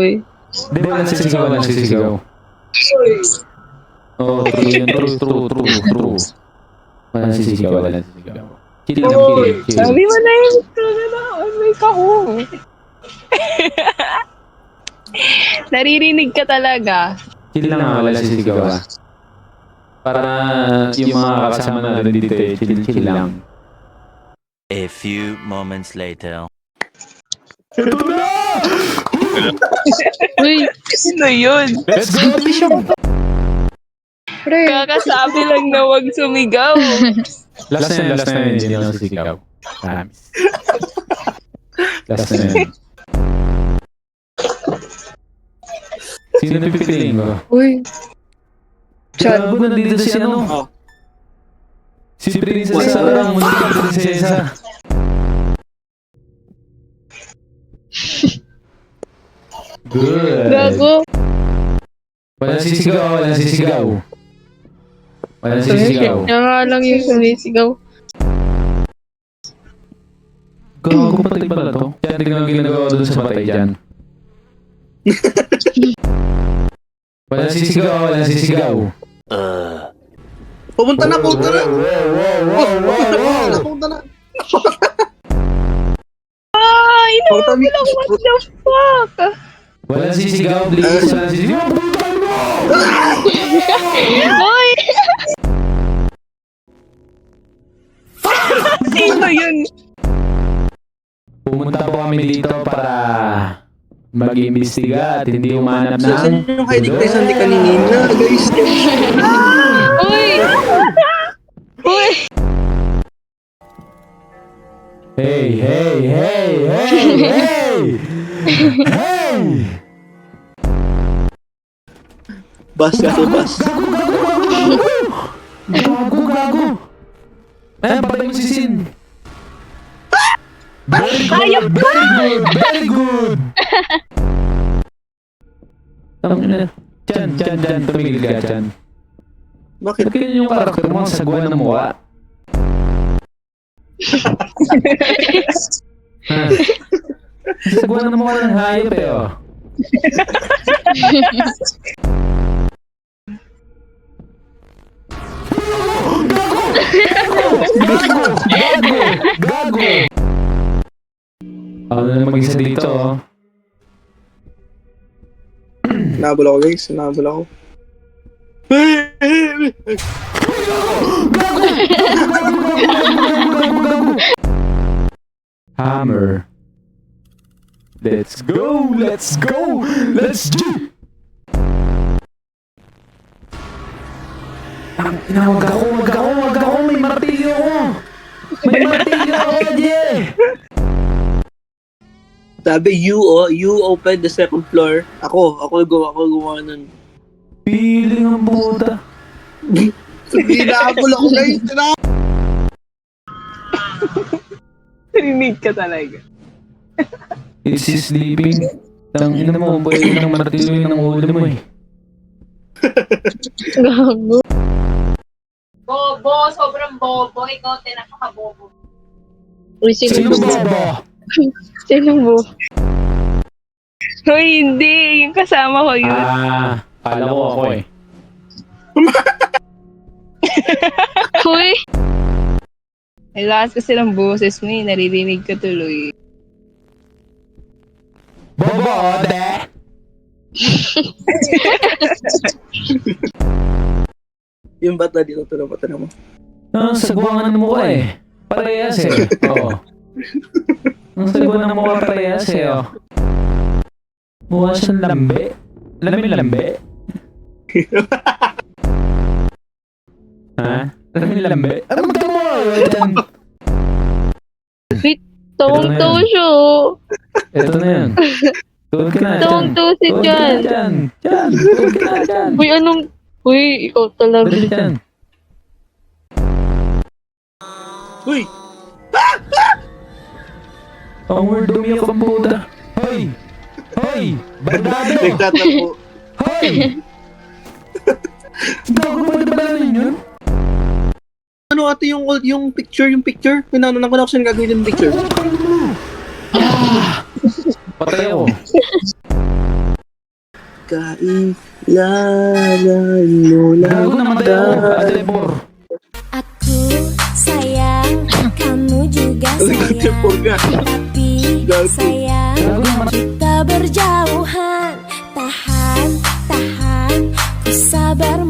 eh. Di ba nagsisigaw, nagsisigaw? Oo, true yan, true. Wala nagsisigaw, wala nagsisigaw. Chill lang, chill. Sabi mo na yun, may kahong. Naririnig ka talaga. Chill lang nga, wala nagsisigaw ah. Para yung mga kasama natin dito eh, chill lang. A few moments later. Ito na! Uy, sino yun? Let's go, Bishop! Pre, kakasabi lang na wag sumigaw. Last na yun, hindi ako sisigaw. Promise. Last na yun. Sino pipiliin ko? Uy. Gago, nandito si ano? Si Princess Sarah, muntik ka prinsesa. Good. Gago. Walang sisigaw. Siya nga lang yung sumisigaw. Gago, patay pala to. Yan, tignan ang ginagawa doon sa patay dyan. Walang sisigaw. Pumunta na. Pumunta na. Ay, naman lang, what the fuck? Walang sisigaw, please. Walang sisigaw. Hoy! Sino yun? Pumunta po kami dito para mag-imbestiga at hindi umanap ng... Saan yung hiding place ni kanina, guys? Uy! Uy! Hey! Bus kasi bus. Gago! Ayan, patay mo si Sin. Very good! Chan, tumigil ka, Chan. Bakit? Bakit yung karakter mo ang sagwa ng mukha? Sagwa ng mukha ng hayop eh, oh. Gago! Ako na mag-isa dito, oh. Nabal ako, guys. Nabal ako. Hammer. Let's go! Let's do! Wag ako! May martilyo ako, Jay! Sabi, you open the second floor. Ako gumawa nun. Piling ang puta. Sabi, nabal ako, guys. Rinig ka talaga. Is he sleeping? Tangina mo, pwede ng martilyo yung ulo mo eh. Gago. Bobo, sobrang bobo. Ikaw, tinapaka-bobo. Uy, Sino ba? Sino mo? Uy, hindi. Yung kasama ko yun. Kala ko ako eh. Uy! Ay, lakas kasi ng boses mo eh. Naririnig ka tuloy. Bobote! Yung bata dito, mata mo. Sagwa ng mukha eh. Parehas eh. Oo. Ang sagwa ng mukha parehas eh. Oh. Mukha siyang lambe. Alam mo yung lambe? Ha? Alam mo yung lambe? Ano mo? Tawang-tawa siya. Ito na yan. Tuwag ka na dyan. Tawang-tawa si Jan. Tuwag ka na dyan. Uy, anong... Uy, ikaw talaga. Dali dyan. Uy! Ang word umiyak ang puta. Hoy! Bandado! Nagtatapo. Hoy! Gago pa na ba namin yun? Ano ate yung picture? Pinanong ko na ako saan gagawin yung picture. Patay ako. kailangan mo lang. Gago naman tayo, Adelpor. Aku sayang, kamu juga sayang. Tapi sayang, Gago naman. kita berjauhan. Tahan, tahan, ku sabar